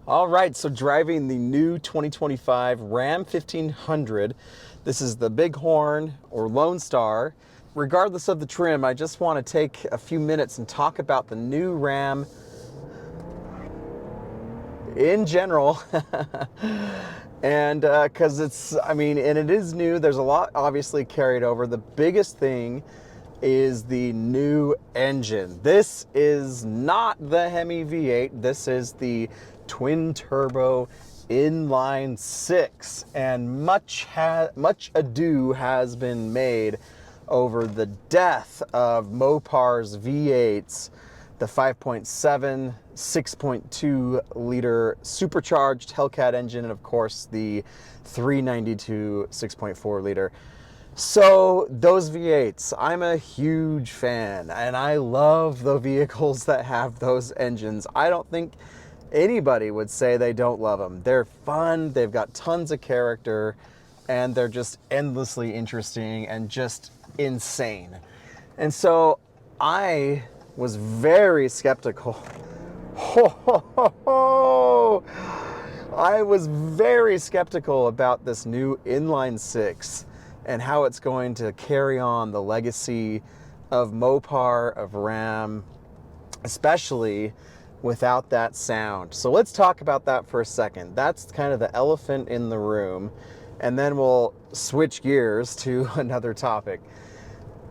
All right, so driving the new 2025 Ram 1500. This is the Bighorn or Lone Star. Regardless of the trim, I just want to take a few minutes and talk about the new Ram in general. And because and it is new, there's a lot obviously carried over. The biggest thing is the new engine. This is not the Hemi V8. This is the twin turbo Inline-Six, and much ado has been made over the death of Mopar's V8s, the 5.7, 6.2 liter supercharged Hellcat engine, and of course the 392 6.4 liter. So those V8s, I'm a huge fan, and I love the vehicles that have those engines. I don't think anybody would say they don't love them. They're fun, they've got tons of character, and they're just endlessly interesting and just insane. And so I was very skeptical. I was very skeptical about this new Inline-Six and how it's going to carry on the legacy of Mopar, of Ram, especially without that sound. So let's talk about that for a second. That's kind of the elephant in the room, and then we'll switch gears to another topic.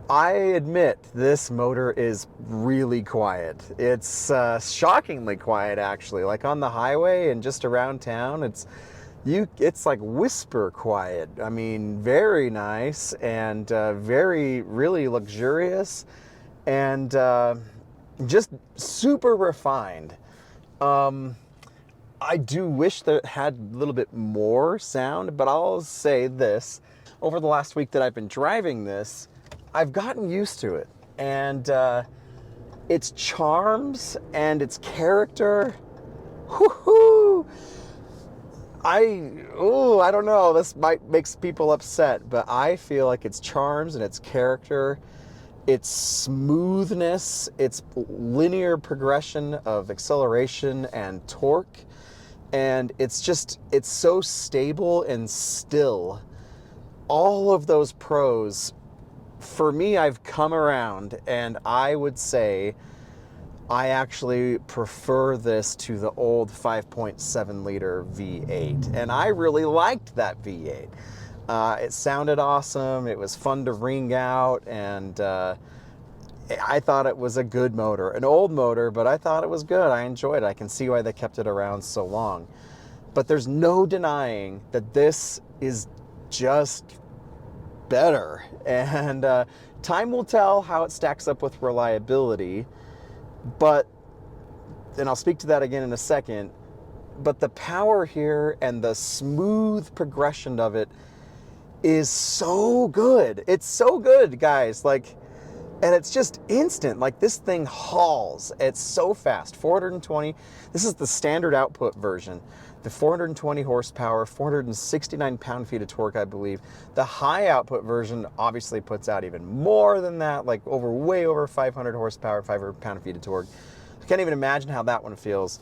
I admit this motor is really quiet. It's shockingly quiet, actually. Like on the highway and just around town, it's like whisper quiet. I mean, very nice and really luxurious, and just super refined. I do wish that it had a little bit more sound, but I'll say this. Over the last week that I've been driving this, I've gotten used to it. And its charms and its character, whoo-hoo! I don't know, this might make people upset, but I feel like its charms and its character, its smoothness, its linear progression of acceleration and torque, and it's so stable and still. All of those pros, for me, I've come around, and I would say I actually prefer this to the old 5.7 liter V8, and I really liked that V8. It sounded awesome, it was fun to ring out, and I thought it was a good motor. An old motor, but I thought it was good. I enjoyed it. I can see why they kept it around so long. But there's no denying that this is just better. And time will tell how it stacks up with reliability. And I'll speak to that again in a second. But the power here and the smooth progression of it is so good. It's so good, guys. And it's just instant. Like, this thing hauls. It's so fast. 420. This is the standard output version. The 420 horsepower, 469 pound-feet of torque, I believe. The high output version obviously puts out even more than that, like way over 500 horsepower, 500 pound-feet of torque. I can't even imagine how that one feels.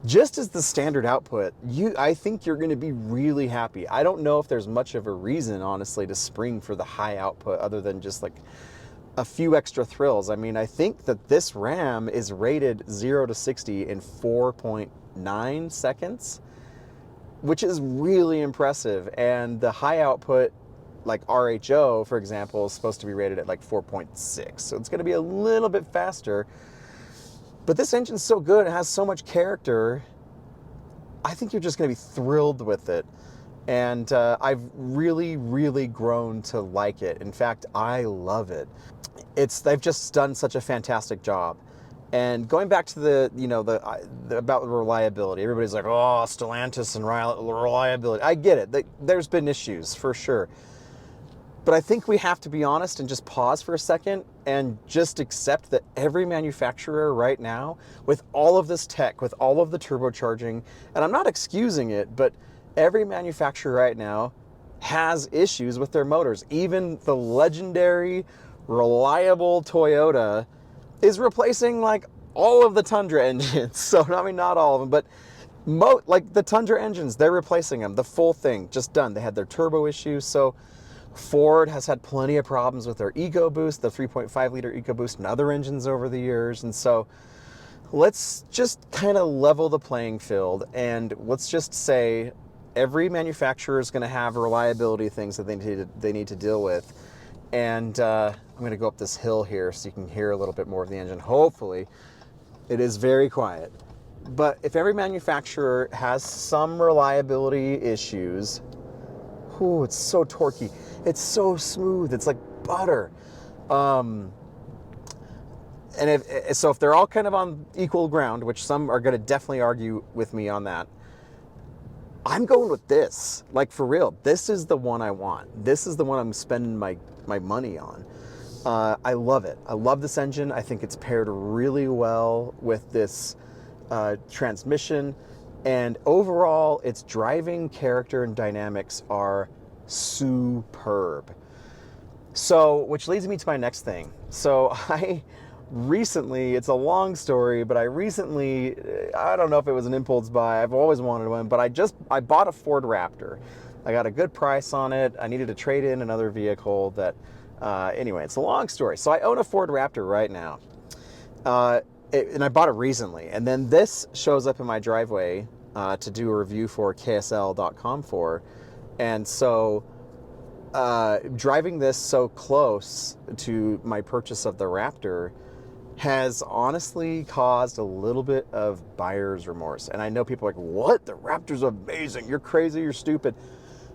Just as the standard output, I think you're going to be really happy. I don't know if there's much of a reason, honestly, to spring for the high output other than just like a few extra thrills. I mean, I think that this Ram is rated 0 to 60 in 4.9 seconds, which is really impressive. And the high output, like RHO, for example, is supposed to be rated at like 4.6. So it's going to be a little bit faster. But this engine's so good, it has so much character, I think you're just going to be thrilled with it. And I've really, really grown to like it. In fact, I love it. They've just done such a fantastic job. And going back to about the reliability, everybody's like, oh, Stellantis and reliability. I get it. There's been issues, for sure. But I think we have to be honest and just pause for a second and just accept that every manufacturer right now, with all of this tech, with all of the turbocharging, and I'm not excusing it, but every manufacturer right now has issues with their motors. Even the legendary, reliable Toyota is replacing like all of the Tundra engines. So, I mean, not all of them, but Like the Tundra engines, they're replacing them. The full thing, just done. They had their turbo issues, so Ford has had plenty of problems with their EcoBoost, the 3.5 liter EcoBoost, and other engines over the years. And so let's just kind of level the playing field, and let's just say every manufacturer is going to have reliability things that they need to deal with. And I'm going to go up this hill here so you can hear a little bit more of the engine. Hopefully, it is very quiet. But if every manufacturer has some reliability issues, ooh, it's so torquey. It's so smooth. It's like butter. And if they're all kind of on equal ground, which some are going to definitely argue with me on that, I'm going with this. Like, for real, this is the one I want. This is the one I'm spending my money on. I love it. I love this engine. I think it's paired really well with this transmission. And overall, its driving character and dynamics are superb. So, which leads me to my next thing. So I recently, it's a long story, but I don't know if it was an impulse buy. I've always wanted one, but I bought a Ford Raptor. I got a good price on it. I needed to trade in another vehicle that, anyway, it's a long story. So I own a Ford Raptor right now. And I bought it recently. And then this shows up in my driveway to do a review for KSL.com for. And so driving this so close to my purchase of the Raptor has honestly caused a little bit of buyer's remorse. And I know people are like, what? The Raptor's amazing. You're crazy. You're stupid.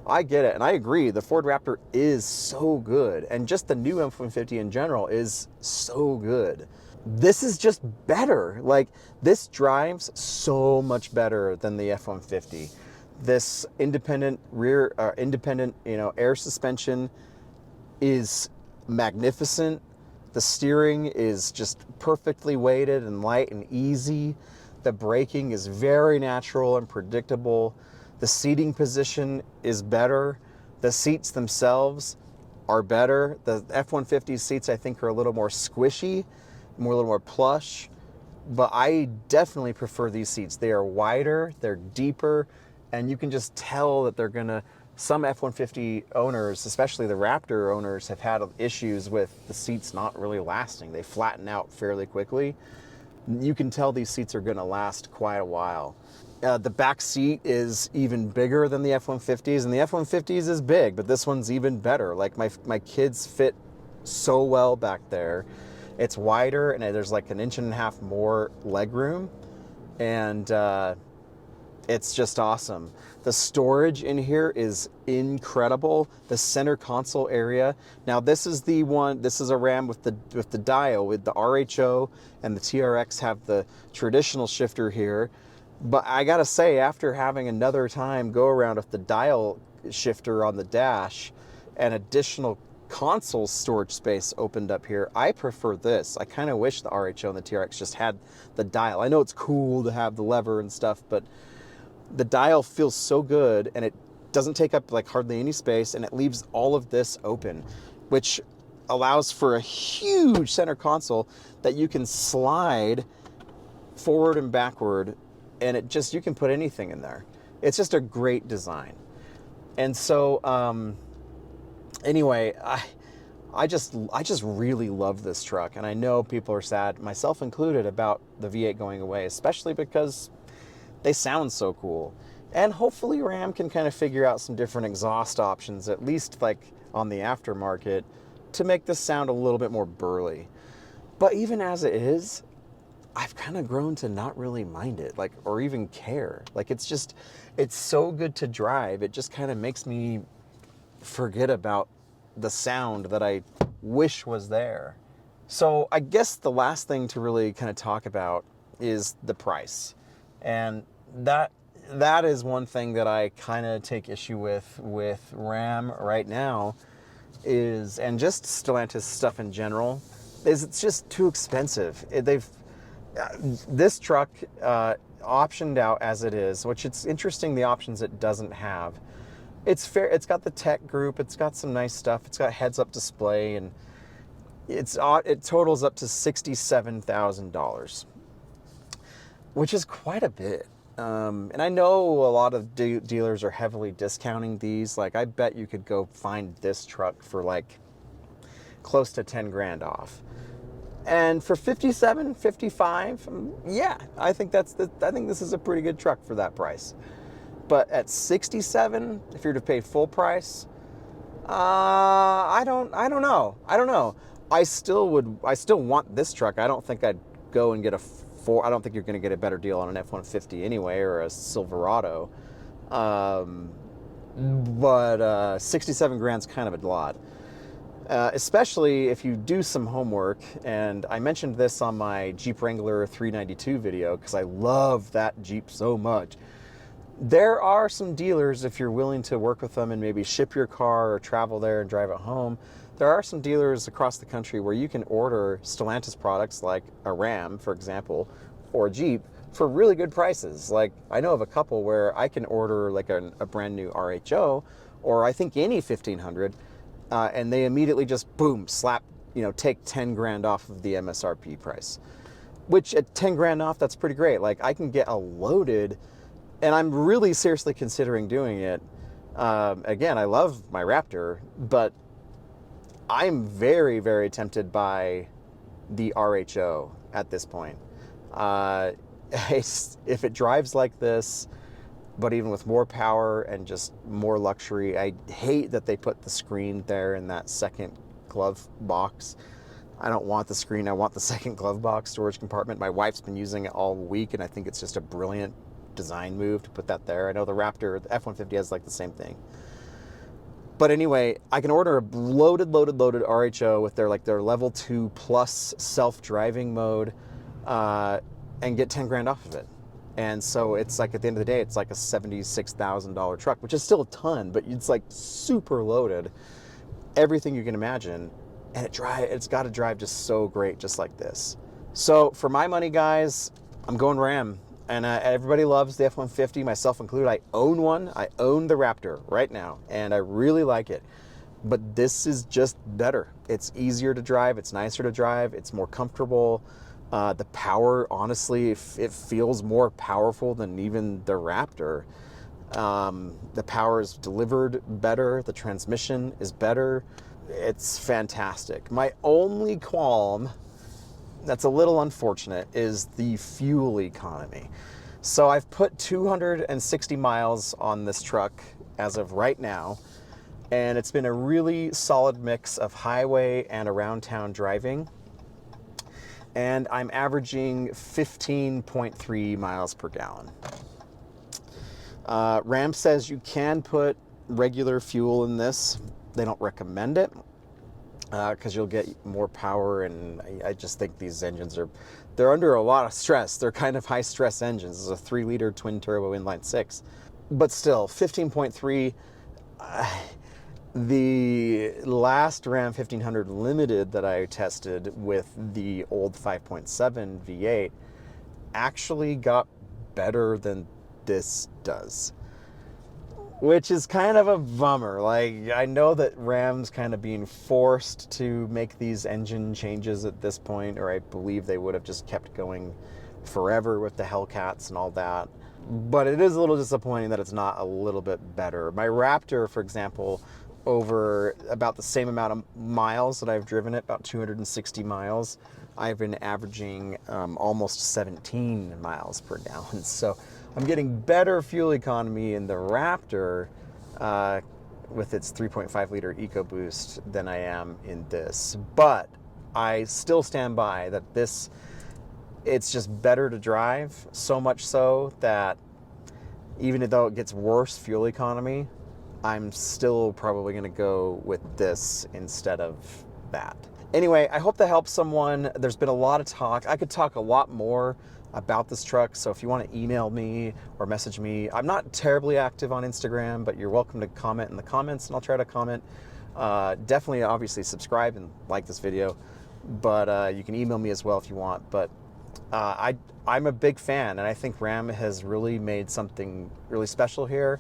I get it. And I agree. The Ford Raptor is so good. And just the new F-150 in general is so good. This is just better. Like, this drives so much better than the F-150. This independent air suspension is magnificent. The steering is just perfectly weighted and light and easy. The braking is very natural and predictable. The seating position is better. The seats themselves are better. The F-150 seats, I think, are a little more squishy, a little more plush, but I definitely prefer these seats. They are wider, they're deeper, and you can just tell that some F-150 owners, especially the Raptor owners, have had issues with the seats not really lasting. They flatten out fairly quickly. You can tell these seats are gonna last quite a while. The back seat is even bigger than the F-150s, and the F-150s is big, but this one's even better. Like, my kids fit so well back there. It's wider, and there's like 1.5 inches more leg room, and it's just awesome. The storage in here is incredible. The center console area. Now, this is a Ram with the dial, with the RHO, and the TRX have the traditional shifter here. But I gotta say, after having another time go around with the dial shifter on the dash and additional console storage space opened up here, I prefer this. I kind of wish the RHO and the TRX just had the dial. I know it's cool to have the lever and stuff, but the dial feels so good, and it doesn't take up like hardly any space, and it leaves all of this open, which allows for a huge center console that you can slide forward and backward, and you can put anything in there. It's just a great design. And so anyway, I just really love this truck, and I know people are sad, myself included, about the V8 going away, especially because they sound so cool. And hopefully Ram can kind of figure out some different exhaust options, at least like on the aftermarket, to make this sound a little bit more burly. But even as it is, I've kind of grown to not really mind it, like, or even care. Like, it's so good to drive. It just kind of makes me forget about the sound that I wish was there. So I guess the last thing to really kind of talk about is the price. And that is one thing that I kind of take issue with Ram right now, and just Stellantis stuff in general, is it's just too expensive. This truck optioned out as it is, which it's interesting the options it doesn't have. It's fair. It's got the tech group. It's got some nice stuff. It's got heads-up display, and it totals up to $67,000, which is quite a bit. And I know a lot of dealers are heavily discounting these. Like, I bet you could go find this truck for like close to 10 grand off. And for 57, 55, yeah, I think I think this is a pretty good truck for that price. But at 67, if you're to pay full price, I don't know. I don't know. I still want this truck. I don't think I'd go and get I don't think you're going to get a better deal on an F-150 anyway, or a Silverado. But 67 grand's kind of a lot. Especially if you do some homework, and I mentioned this on my Jeep Wrangler 392 video because I love that Jeep so much. There are some dealers, if you're willing to work with them and maybe ship your car or travel there and drive it home, there are some dealers across the country where you can order Stellantis products like a Ram, for example, or a Jeep for really good prices. Like, I know of a couple where I can order like a brand new RHO, or I think any 1500, and they immediately just, boom, slap, take 10 grand off of the MSRP price. Which at 10 grand off, that's pretty great. Like, I can get a loaded, and I'm really seriously considering doing it. Again, I love my Raptor, but I'm very, very tempted by the RHO at this point. If it drives like this, but even with more power and just more luxury, I hate that they put the screen there in that second glove box. I don't want the screen. I want the second glove box storage compartment. My wife's been using it all week, and I think it's just a brilliant design move to put that there. I know the Raptor, the F-150 has like the same thing. But anyway, I can order a loaded RHO with their level 2 plus self-driving mode, and get 10 grand off of it. And so it's like, at the end of the day, it's like a $76,000 truck, which is still a ton, but it's like super loaded, everything you can imagine. And it's got to drive just so great, just like this. So for my money, guys, I'm going Ram. And everybody loves the F-150, myself included. I own one. I own the Raptor right now, and I really like it. But this is just better. It's easier to drive. It's nicer to drive. It's more comfortable. The power, honestly, it feels more powerful than even the Raptor. The power is delivered better. The transmission is better. It's fantastic. My only qualm, that's a little unfortunate, is the fuel economy. So I've put 260 miles on this truck as of right now, and it's been a really solid mix of highway and around town driving. And I'm averaging 15.3 miles per gallon. Ram says you can put regular fuel in this. They don't recommend it because you'll get more power, and I just think these engines they're under a lot of stress. They're kind of high stress engines. This is a 3-liter twin turbo Inline-Six, but still 15.3. The last Ram 1500 Limited that I tested with the old 5.7 V8 actually got better than this does, which is kind of a bummer. Like, I know that Ram's kind of being forced to make these engine changes at this point, or I believe they would have just kept going forever with the Hellcats and all that. But it is a little disappointing that it's not a little bit better. My Raptor, for example, over about the same amount of miles that I've driven it, about 260 miles, I've been averaging almost 17 miles per gallon. So I'm getting better fuel economy in the Raptor with its 3.5 liter EcoBoost than I am in this. But I still stand by that it's just better to drive, so much so that even though it gets worse fuel economy, I'm still probably going to go with this instead of that. Anyway, I hope that helps someone. There's been a lot of talk. I could talk a lot more about this truck, so if you want to email me or message me, I'm not terribly active on Instagram, but you're welcome to comment in the comments, and I'll try to comment. Definitely, obviously, subscribe and like this video, but you can email me as well if you want. But I'm a big fan, and I think Ram has really made something really special here.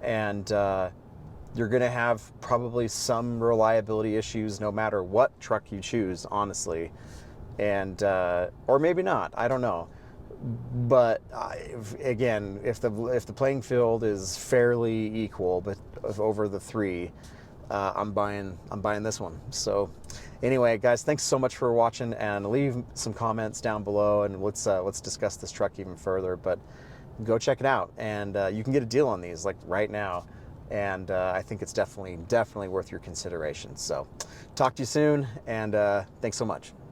And you're going to have probably some reliability issues no matter what truck you choose, honestly. And or maybe not, I don't know. But again, if the playing field is fairly equal, but over the three, I'm buying this one. So anyway, guys, thanks so much for watching, and leave some comments down below, and let's discuss this truck even further. But go check it out, and you can get a deal on these like right now, and I think it's definitely worth your consideration. So talk to you soon, and thanks so much.